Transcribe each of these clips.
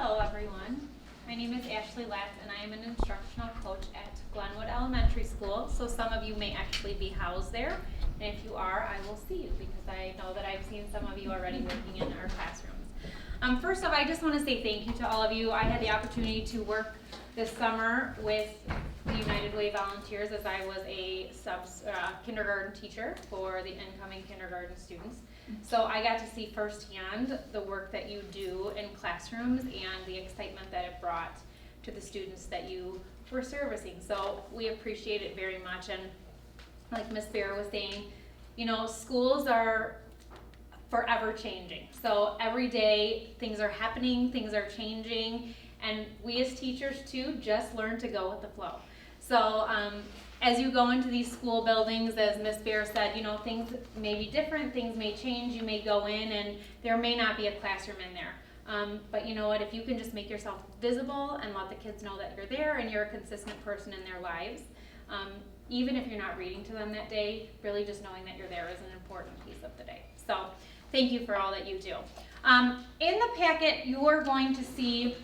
Hello everyone, my name is Ashley Latz and I am an instructional coach at Glenwood Elementary School. So some of you may actually be housed there, and if you are, I will see you because I know that I've seen some of you already working in our classrooms. First off, I just want to say thank you to all of you. I had the opportunity to work this summer with the United Way volunteers as I was a kindergarten teacher for the incoming kindergarten students. So I got to see firsthand the work that you do in classrooms and the excitement that it brought to the students that you were servicing. So we appreciate it very much. And like Miss Bear was saying, you know, schools are forever changing. So every day things are happening, things are changing, and we as teachers too just learn to go with the flow. So as you go into these school buildings, as Miss Bear said, you know, things may be different, things may change, you may go in and there may not be a classroom in there. But you know what, if you can just make yourself visible and let the kids know that you're there and you're a consistent person in their lives, even if you're not reading to them that day, really just knowing that you're there is an important piece of the day. So thank you for all that you do. In the packet, you are going to see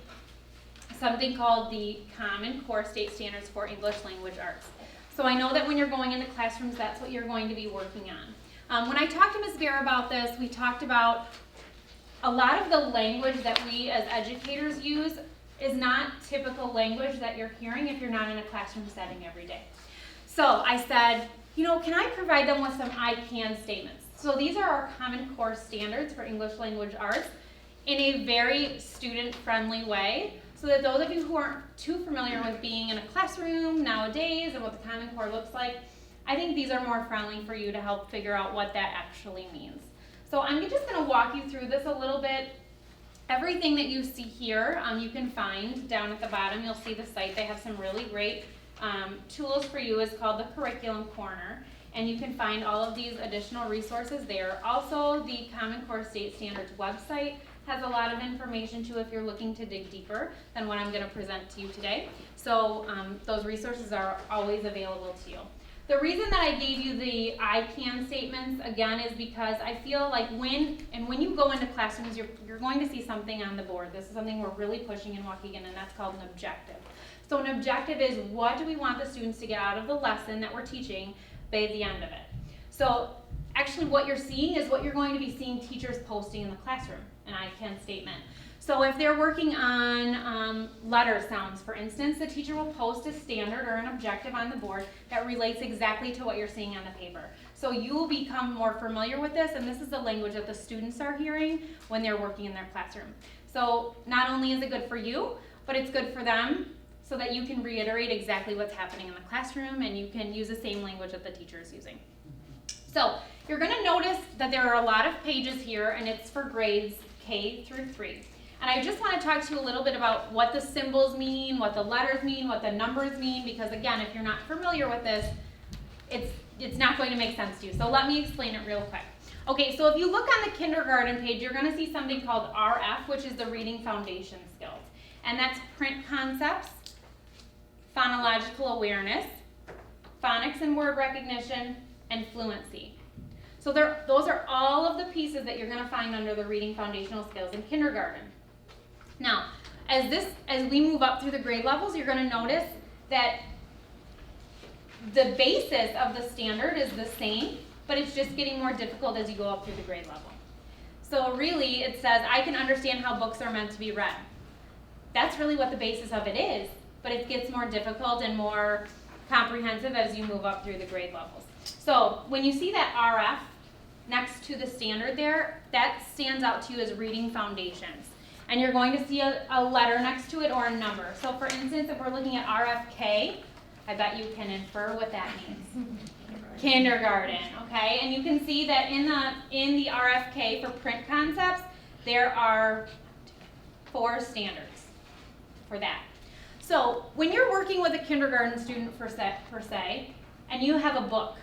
something called the Common Core State Standards for English Language Arts. So I know that when you're going into classrooms, that's what you're going to be working on. When I talked to Ms. Bear about this, we talked about a lot of the language that we as educators use is not typical language that you're hearing if you're not in a classroom setting every day. So I said, you know, can I provide them with some I can statements? So these are our Common Core Standards for English Language Arts in a very student-friendly way, so that those of you who aren't too familiar with being in a classroom nowadays and what the Common Core looks like, I think these are more friendly for you to help figure out what that actually means. So I'm just going to walk you through this a little bit. Everything that you see here, you can find down at the bottom. You'll see the site. They have some really great tools for you. It's called the Curriculum Corner, and you can find all of these additional resources there. Also, the Common Core State Standards website has a lot of information too if you're looking to dig deeper than what I'm going to present to you today. So those resources are always available to you. The reason that I gave you the I can statements again is because I feel like when you go into classrooms, you're going to see something on the board. This is something we're really pushing in Waukegan, and that's called an objective. So an objective is, what do we want the students to get out of the lesson that we're teaching by the end of it? So actually what you're seeing is what you're going to be seeing teachers posting in the classroom, an I can statement. So if they're working on letter sounds, for instance, the teacher will post a standard or an objective on the board that relates exactly to what you're seeing on the paper. So you will become more familiar with this, and this is the language that the students are hearing when they're working in their classroom. So not only is it good for you, but it's good for them so that you can reiterate exactly what's happening in the classroom and you can use the same language that the teacher is using. So you're going to notice that there are a lot of pages here, and it's for grades K through 3. And I just want to talk to you a little bit about what the symbols mean, what the letters mean, what the numbers mean, because again, if you're not familiar with this, it's not going to make sense to you. So let me explain it real quick. Okay, so if you look on the kindergarten page, you're going to see something called RF, which is the Reading Foundation Skills. And that's print concepts, phonological awareness, phonics and word recognition, and fluency. So those are all of the pieces that you're going to find under the Reading Foundational Skills in kindergarten. Now, as we move up through the grade levels, you're going to notice that the basis of the standard is the same, but it's just getting more difficult as you go up through the grade level. So really, it says, I can understand how books are meant to be read. That's really what the basis of it is, but it gets more difficult and more comprehensive as you move up through the grade levels. So when you see that RF next to the standard there, that stands out to you as reading foundations. And you're going to see a letter next to it or a number. So for instance, if we're looking at RFK, I bet you can infer what that means. Kindergarten, okay? And you can see that in the RFK for print concepts, there are 4 standards for that. So when you're working with a kindergarten student per se, and you have a book,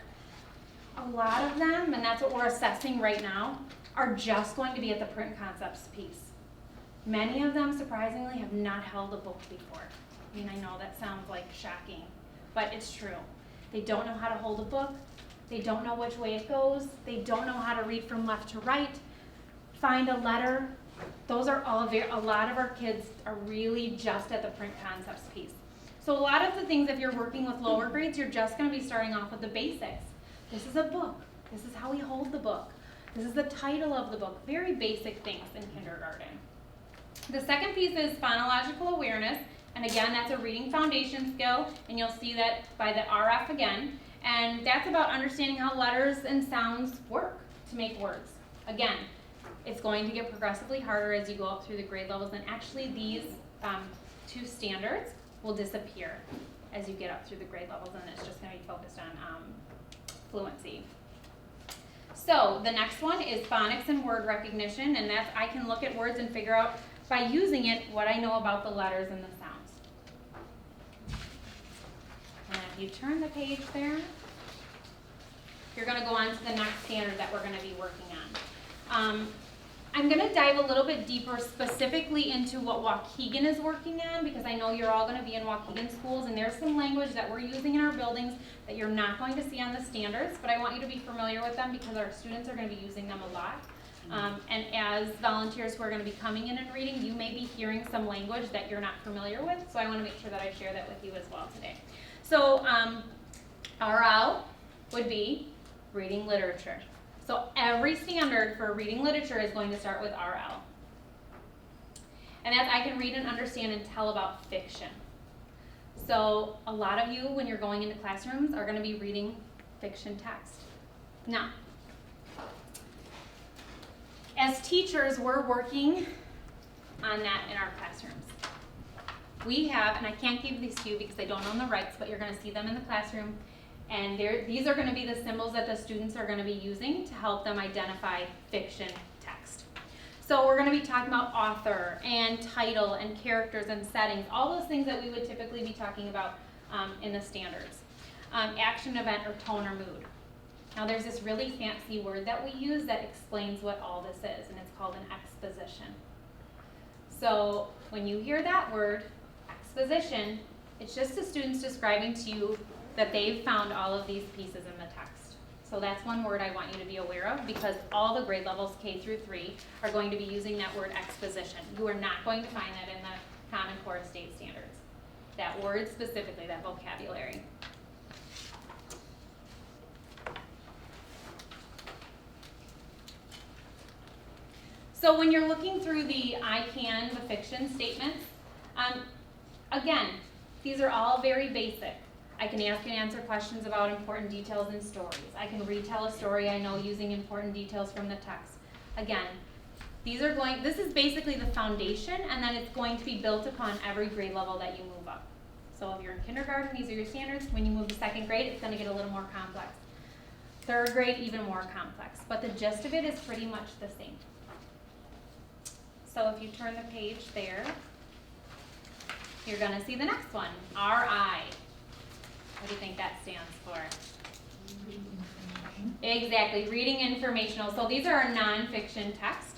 a lot of them, and that's what we're assessing right now, are just going to be at the print concepts piece. Many of them, surprisingly, have not held a book before. I mean, I know that sounds like shocking, but it's true. They don't know how to hold a book. They don't know which way it goes. They don't know how to read from left to right, find a letter, those are all a lot of our kids are really just at the print concepts piece. So a lot of the things, if you're working with lower grades, you're just going to be starting off with the basics. This is a book. This is how we hold the book. This is the title of the book. Very basic things in kindergarten. The second piece is phonological awareness. And again, that's a reading foundation skill. And you'll see that by the RF again. And that's about understanding how letters and sounds work to make words. Again, it's going to get progressively harder as you go up through the grade levels. And actually, these two standards will disappear as you get up through the grade levels. And it's just going to be focused on fluency. So the next one is phonics and word recognition, and that's I can look at words and figure out by using it what I know about the letters and the sounds. And if you turn the page there, you're going to go on to the next standard that we're going to be working on. I'm going to dive a little bit deeper specifically into what Waukegan is working on, because I know you're all going to be in Waukegan schools, and there's some language that we're using in our buildings that you're not going to see on the standards, but I want you to be familiar with them because our students are going to be using them a lot. And as volunteers who are going to be coming in and reading, you may be hearing some language that you're not familiar with, so I want to make sure that I share that with you as well today. So RL would be reading literature. So every standard for reading literature is going to start with RL. And that's I can read and understand and tell about fiction. So a lot of you, when you're going into classrooms, are going to be reading fiction text. Now, as teachers, we're working on that in our classrooms. We have, and I can't give these to you because I don't own the rights, but you're going to see them in the classroom. And these are going to be the symbols that the students are going to be using to help them identify fiction text. So we're going to be talking about author and title and characters and settings, all those things that we would typically be talking about in the standards. Action, event, or tone or mood. Now there's this really fancy word that we use that explains what all this is, and it's called an exposition. So when you hear that word, exposition, it's just the students describing to you that they've found all of these pieces in the text. So that's one word I want you to be aware of, because all the grade levels K through 3 are going to be using that word exposition. You are not going to find that in the Common Core State Standards. That word specifically, that vocabulary. So when you're looking through the I can, the fiction statements, again, these are all very basic. I can ask and answer questions about important details in stories. I can retell a story I know using important details from the text. Again, this is basically the foundation, and then it's going to be built upon every grade level that you move up. So if you're in kindergarten, these are your standards. When you move to second grade, it's going to get a little more complex. Third grade, even more complex. But the gist of it is pretty much the same. So if you turn the page there, you're going to see the next one, RI. What do you think that stands for? Exactly, reading informational. So these are our nonfiction text.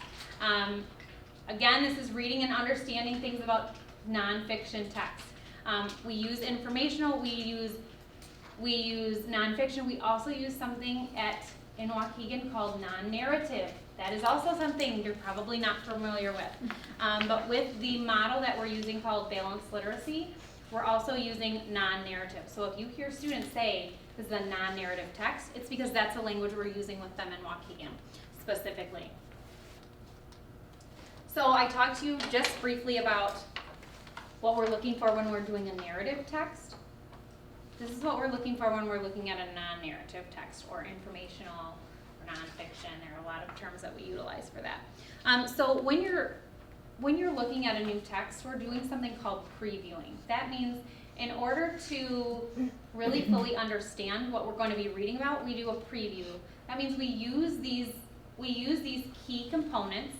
Again, this is reading and understanding things about nonfiction text. We use informational, we use nonfiction. We also use something in Waukegan called non-narrative. That is also something you're probably not familiar with. But with the model that we're using called balanced literacy, we're also using non-narrative. So if you hear students say this is a non-narrative text, it's because that's the language we're using with them in Waukegan specifically. So I talked to you just briefly about what we're looking for when we're doing a narrative text. This is what we're looking for when we're looking at a non-narrative text or informational or nonfiction. There are a lot of terms that we utilize for that. So when you're looking at a new text, we're doing something called previewing. That means in order to really fully understand what we're going to be reading about, we do a preview. That means we use these key components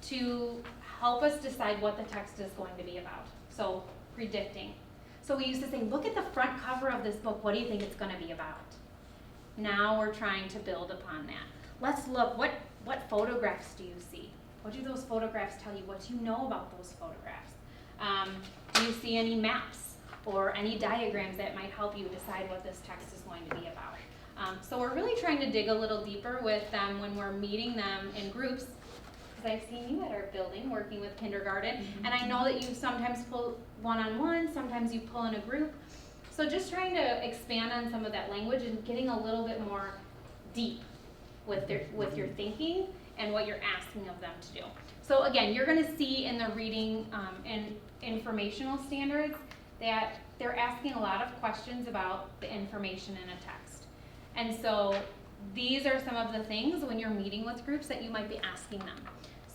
to help us decide what the text is going to be about. So predicting. So we used to say, look at the front cover of this book. What do you think it's going to be about? Now we're trying to build upon that. Let's look. What photographs do you see? What do those photographs tell you? What do you know about those photographs? Do you see any maps or any diagrams that might help you decide what this text is going to be about? So we're really trying to dig a little deeper with them when we're meeting them in groups. because I've seen you at our building working with kindergarten, and I know that you sometimes pull one-on-one, sometimes you pull in a group. So just trying to expand on some of that language and getting a little bit more deep with your thinking and what you're asking of them to do. So again, you're going to see in the reading and informational standards that they're asking a lot of questions about the information in a text. And so these are some of the things when you're meeting with groups that you might be asking them.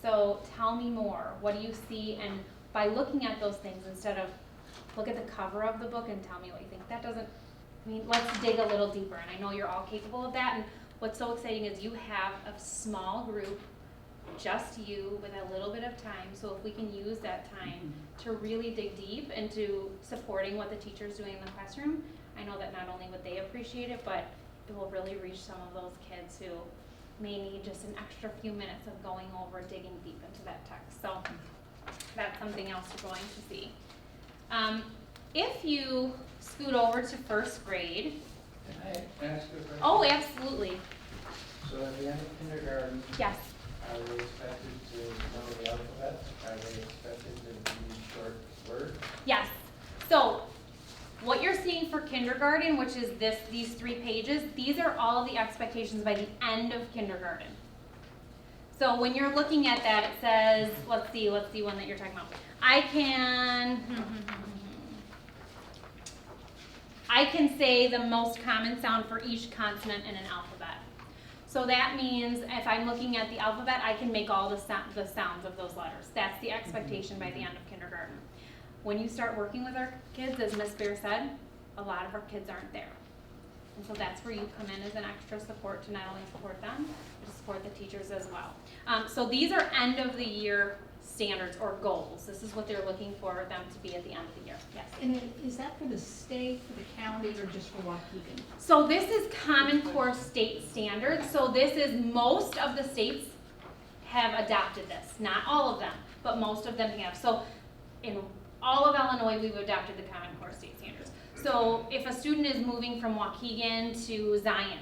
So tell me more. What do you see? And by looking at those things, instead of look at the cover of the book and tell me what you think, that doesn't, I mean, let's dig a little deeper. And I know you're all capable of that. And what's so exciting is you have a small group, just you, with a little bit of time. So if we can use that time to really dig deep into supporting what the teacher's doing in the classroom, I know that not only would they appreciate it, but it will really reach some of those kids who may need just an extra few minutes of going over, digging deep into that text. So that's something else you're going to see. If you scoot over to first grade. Can I ask you a question? Oh, absolutely. So at the end of kindergarten, Yes. are they expected to know the alphabet? Are they expected to use short words? Yes. So what you're seeing for kindergarten, which is these 3 pages, these are all the expectations by the end of kindergarten. So when you're looking at that, it says, let's see one that you're talking about. I can say the most common sound for each consonant in an alphabet. So that means if I'm looking at the alphabet, I can make all the sounds of those letters. That's the expectation by the end of kindergarten. When you start working with our kids, as Ms. Bear said, a lot of our kids aren't there. And so that's where you come in as an extra support to not only support them, but to support the teachers as well. So these are end of the year standards or goals. This is what they're looking for them to be at the end of the year. Yes. And is that going to stay for the county or just for Waukegan? So this is Common Core state standards. So this is most of the states have adopted this. Not all of them, but most of them have. So in all of Illinois, we've adopted the Common Core state standards. So if a student is moving from Waukegan to Zion,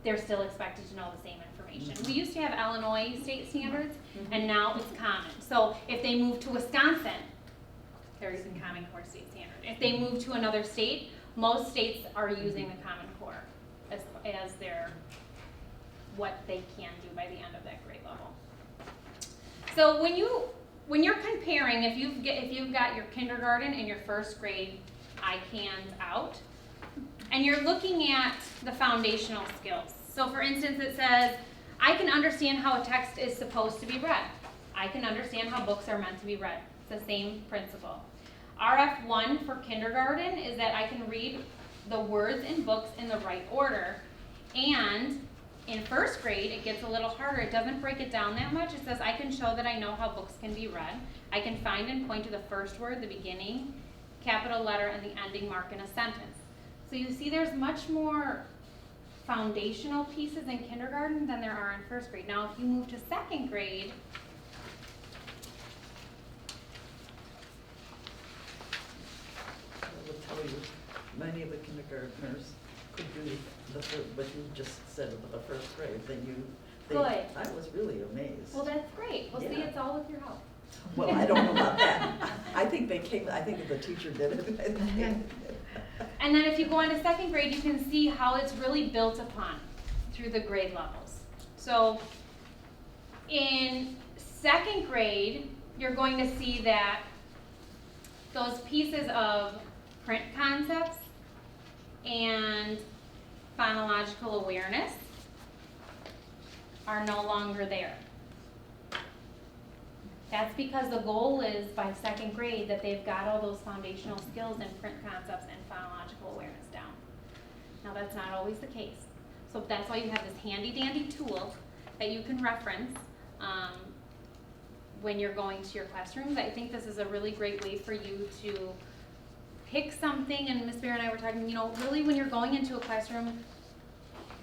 they're still expected to know the same information. We used to have Illinois state standards, and now it's common. So if they move to Wisconsin, they're using Common Core state standard. If they move to another state, most states are using the Common Core as their what they can do by the end of that grade level. So when you're comparing, if you've got your kindergarten and your first grade ICANs out, and you're looking at the foundational skills. So for instance, it says, I can understand how a text is supposed to be read. I can understand how books are meant to be read. It's the same principle. RF1 for kindergarten is that I can read the words in books in the right order. And in first grade, it gets a little harder. It doesn't break it down that much. It says I can show that I know how books can be read. I can find and point to the first word, the beginning, capital letter, and the ending mark in a sentence. So you see there's much more foundational pieces in kindergarten than there are in first grade. Now if you move to second grade, I will tell you, many of the kindergartners could do what you just said about the first grade. Good. I was really amazed. well that's great. Well see, Yeah. it's all with your help. Well, I don't know about that. I think the teacher did it. And then if you go on to second grade, you can see how it's really built upon through the grade levels. So in second grade, you're going to see that those pieces of print concepts and phonological awareness are no longer there. That's because the goal is by second grade that they've got all those foundational skills in print concepts and phonological awareness down. Now that's not always the case. So that's why you have this handy dandy tool that you can reference when you're going to your classrooms. I think this is a really great way for you to pick something, and Ms. Bear and I were talking, really when you're going into a classroom,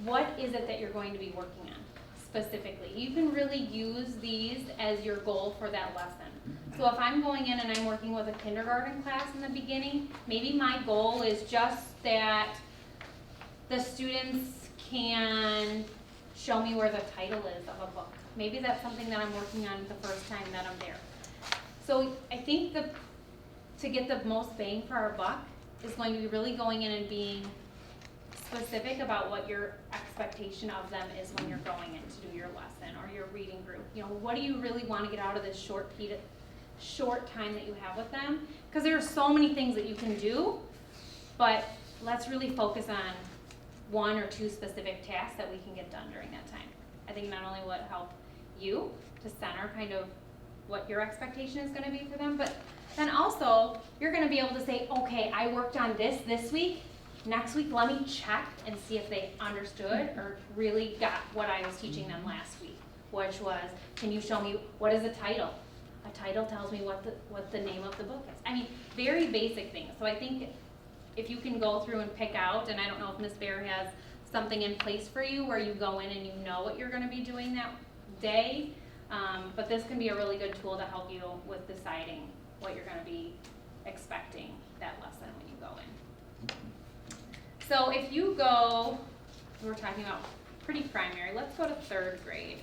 what is it that you're going to be working on specifically? You can really use these as your goal for that lesson. So if I'm going in and I'm working with a kindergarten class in the beginning, maybe my goal is just that the students can show me where the title is of a book. Maybe that's something that I'm working on the first time that I'm there. So I think to get the most bang for our buck is going to be really going in and being specific about what your expectation of them is when you're going in to do your lesson or your reading group. You know, what do you really want to get out of this short time that you have with them? Because there are so many things that you can do, but let's really focus on one or two specific tasks that we can get done during that time. I think not only will it help you to center kind of what your expectation is going to be for them, but then also you're going to be able to say, okay, I worked on this week. Next week, let me check and see if they understood or really got what I was teaching them last week, which was, can you show me what is a title? A title tells me what the name of the book is. I mean, very basic things. So I think if you can go through and pick out, and I don't know if Ms. Bear has something in place for you where you go in and you know what you're going to be doing that day, but this can be a really good tool to help you with deciding what you're going to be expecting that lesson when you go in. So if you go, we're talking about pretty primary, let's go to 3rd grade.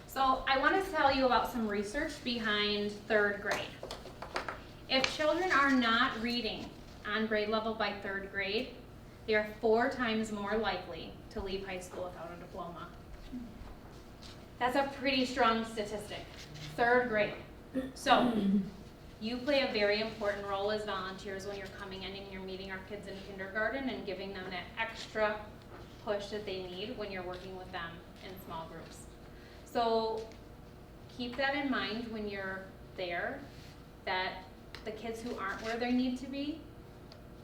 So I want to tell you about some research behind 3rd grade. If children are not reading on grade level by 3rd grade, they are 4 times more likely to leave high school without a diploma. That's a pretty strong statistic. 3rd grade. So you play a very important role as volunteers when you're coming in and you're meeting our kids in kindergarten and giving them that extra push that they need when you're working with them in small groups. So keep that in mind when you're there, that the kids who aren't where they need to be,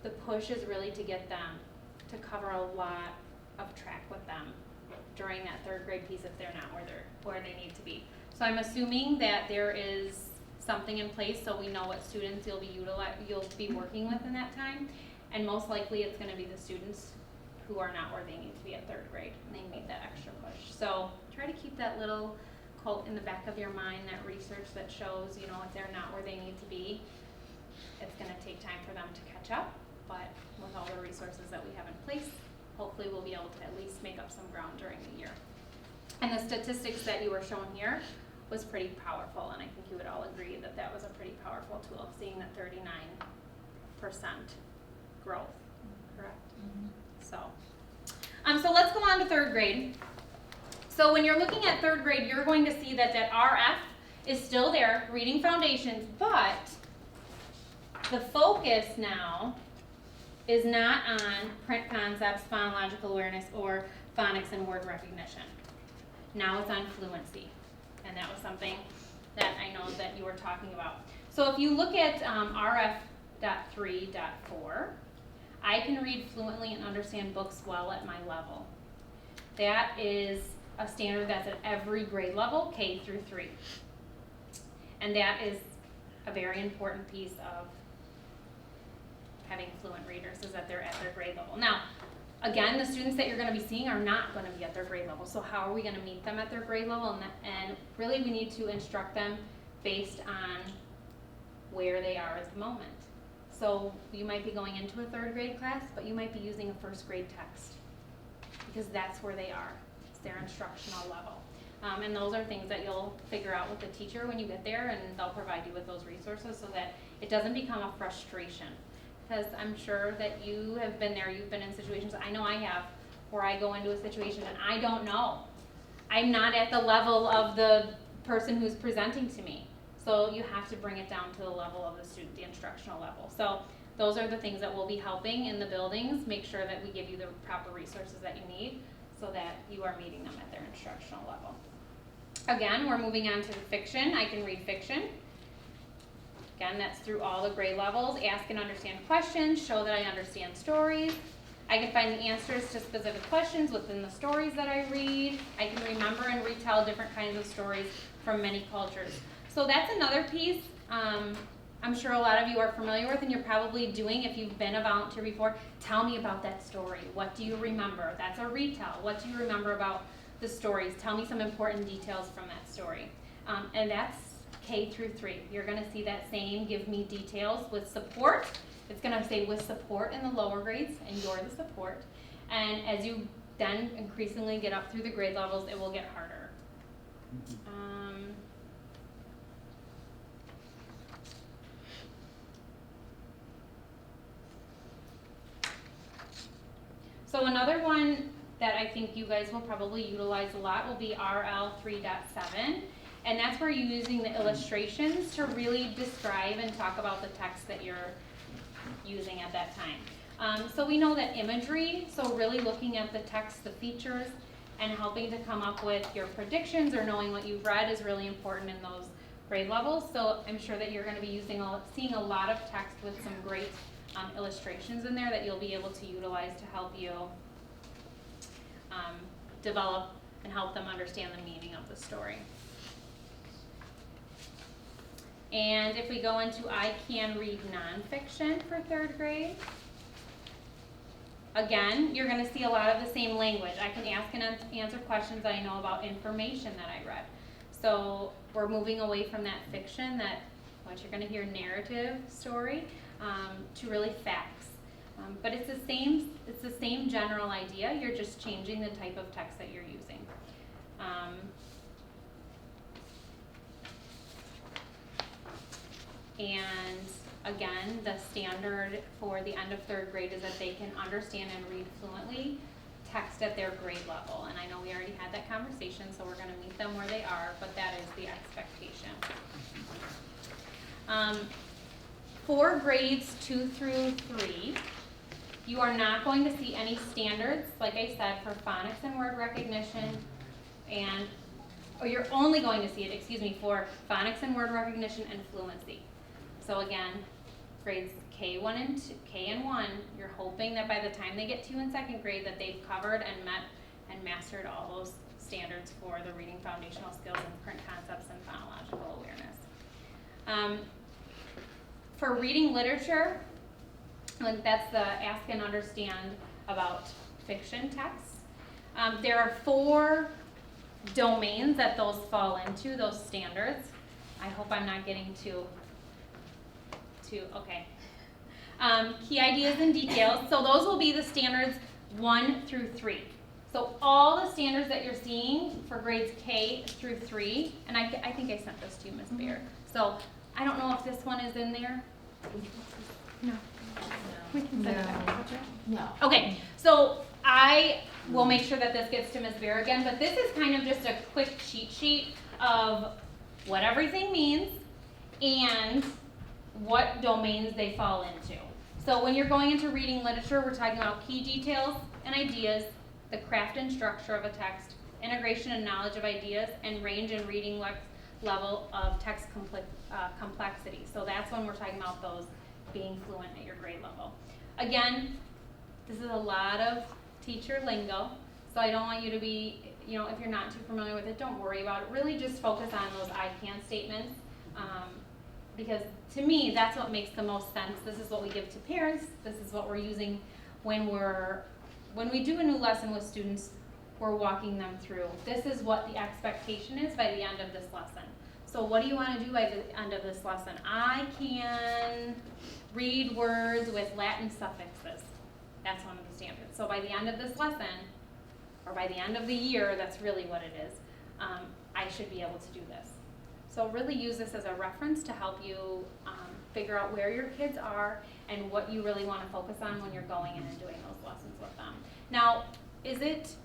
the push is really to get them to cover a lot of track with them during that 3rd grade piece if they're not where they need to be. So I'm assuming that there is something in place so we know what students you'll be working with in that time, and most likely it's going to be the students who are not where they need to be at 3rd grade and they need that extra push. So try to keep that little quote in the back of your mind, that research that shows, you know, if they're not where they need to be, it's going to take time for them to catch up, but with all the resources that we have in place, hopefully we'll be able to at least make up some ground during the year. And the statistics that you were shown here was pretty powerful, and I think you would all agree that that was a pretty powerful tool, seeing that 39% growth, correct? Mm-hmm. So let's go on to 3rd grade. So when you're looking at 3rd grade, you're going to see that that RF is still there, reading foundations, but the focus now is not on print concepts, phonological awareness, or phonics and word recognition. Now it's on fluency, and that was something that I know that you were talking about. So if you look at RF.3.4, I can read fluently and understand books well at my level. That is a standard that's at every grade level, K through 3. And that is a very important piece of having fluent readers, is that they're at their grade level. Now, again, the students that you're going to be seeing are not going to be at their grade level. So how are we going to meet them at their grade level? And really we need to instruct them based on where they are at the moment. So you might be going into a 3rd grade class, but you might be using a 1st grade text because that's where they are. It's their instructional level. And those are things that you'll figure out with the teacher when you get there, and they'll provide you with those resources so that it doesn't become a frustration. Because I'm sure that you have been there, you've been in situations, I know I have, where I go into a situation and I don't know. I'm not at the level of the person who's presenting to me. So you have to bring it down to the level of the student, the instructional level. So those are the things that we'll be helping in the buildings. Make sure that we give you the proper resources that you need so that you are meeting them at their instructional level. Again, we're moving on to the fiction. I can read fiction. Again, that's through all the grade levels. Ask and understand questions, show that I understand stories. I can find the answers to specific questions within the stories that I read. I can remember and retell different kinds of stories from many cultures. So that's another piece I'm sure a lot of you are familiar with, and you're probably doing if you've been a volunteer before. Tell me about that story. What do you remember? That's a retell. What do you remember about the stories. Tell me some important details from that story. And that's K through 3. You're going to see that same give me details with support. It's going to say with support in the lower grades, and you're the support. And as you then increasingly get up through the grade levels, it will get harder. So another one that I think you guys will probably utilize a lot will be RL 3.7. And that's where you're using the illustrations to really describe and talk about the text that you're using at that time. So we know that imagery, so really looking at the text, the features, and helping to come up with your predictions or knowing what you've read is really important in those grade levels. So I'm sure that you're going to be seeing a lot of text with some great illustrations in there that you'll be able to utilize to help you develop and help them understand the meaning of the story. And if we go into I Can Read Nonfiction for 3rd grade, again, you're going to see a lot of the same language. I can ask and answer questions that I know about information that I read. So we're moving away from that fiction, that what you're going to hear narrative story, to really facts. But it's the same general idea. You're just changing the type of text that you're using. And again, the standard for the end of 3rd grade is that they can understand and read fluently text at their grade level. And I know we already had that conversation, so we're going to meet them where they are, but that is the expectation. For grades 2 through 3, you are not going to see any standards, like I said, for phonics and word recognition, or you're only going to see it, for phonics and word recognition and fluency. So again, grades K and 1, you're hoping that by the time they get to in 2nd grade that they've covered and met and mastered all those standards for the reading foundational skills and print concepts and phonological awareness. For reading literature, that's the ask and understand about fiction texts. There are 4 domains that those fall into, those standards. I hope I'm not getting too okay. Key ideas and details. So those will be the standards 1 through 3. So all the standards that you're seeing for grades K through 3, and I think I sent this to you, Ms. Beer. So I don't know if this one is in there. No. We can send it back. No. Okay, so I will make sure that this gets to Ms. Beer again, but this is kind of just a quick cheat sheet of what everything means and what domains they fall into. So when you're going into reading literature, we're talking about key details and ideas, the craft and structure of a text, integration and knowledge of ideas, and range and reading level of text complexity. So that's when we're talking about those being fluent at your grade level. Again, this is a lot of teacher lingo, so I don't want you to be, if you're not too familiar with it, don't worry about it. Really just focus on those I can statements, because to me, that's what makes the most sense. This is what we give to parents. This is what we're using when we do a new lesson with students, we're walking them through. This is what the expectation is by the end of this lesson. So what do you want to do by the end of this lesson? I can read words with Latin suffixes. That's one of the standards. So by the end of this lesson, or by the end of the year, that's really what it is, I should be able to do this. So really use this as a reference to help you figure out where your kids are and what you really want to focus on when you're going in and doing those lessons with them. Now, is it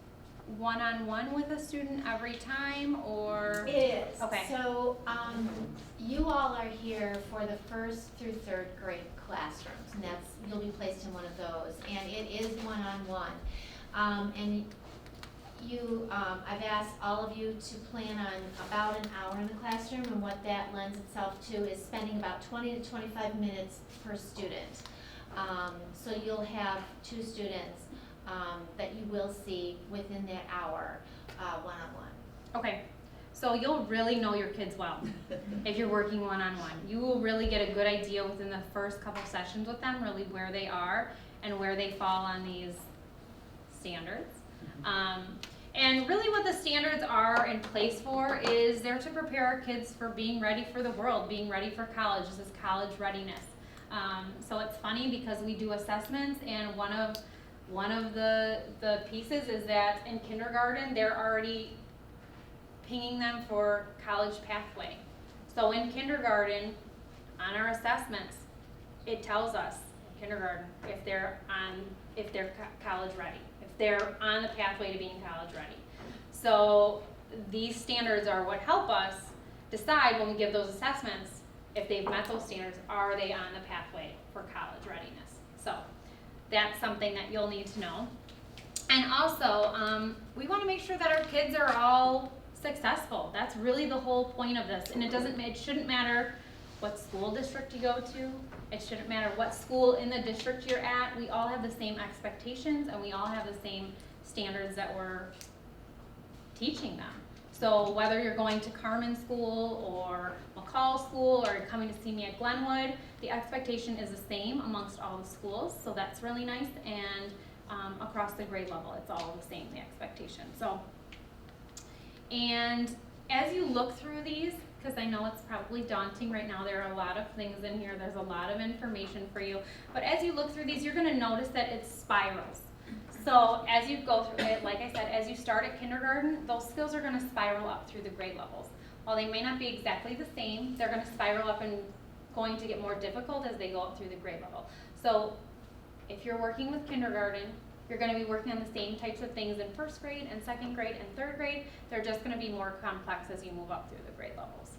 one-on-one with a student every time, or? It is. Okay. So you all are here for the 1st through 3rd grade classrooms, and you'll be placed in one of those, and it is one-on-one. And I've asked all of you to plan on about an hour in the classroom, and what that lends itself to is spending about 20 to 25 minutes per student. So you'll have 2 students that you will see within that hour, one-on-one. Okay, so you'll really know your kids well if you're working one-on-one. You will really get a good idea within the first couple sessions with them, really where they are and where they fall on these standards. And really what the standards are in place for is they're to prepare our kids for being ready for the world, being ready for college. This is college readiness. So it's funny because we do assessments, and one of the pieces is that in kindergarten they're already pinging them for college pathway. So in kindergarten, on our assessments, it tells us in kindergarten if they're college ready, if they're on the pathway to being college ready. So these standards are what help us decide when we give those assessments if they've met those standards, are they on the pathway for college readiness? So that's something that you'll need to know. And also, we want to make sure that our kids are all successful. That's really the whole point of this. And it shouldn't matter what school district you go to. It shouldn't matter what school in the district you're at. We all have the same expectations, and we all have the same standards that we're teaching them. So whether you're going to Carmen School or McCall School or coming to see me at Glenwood, the expectation is the same amongst all the schools. So that's really nice. And across the grade level, it's all the same, the expectation. So, and as you look through these, because I know it's probably daunting right now, there are a lot of things in here, there's a lot of information for you, but as you look through these, you're going to notice that it's spirals. So as you go through it, like I said, as you start at kindergarten, those skills are going to spiral up through the grade levels. While they may not be exactly the same, they're going to spiral up and going to get more difficult as they go up through the grade level. So if you're working with kindergarten, you're going to be working on the same types of things in first grade and second grade and third grade. They're just going to be more complex as you move up through the grade levels.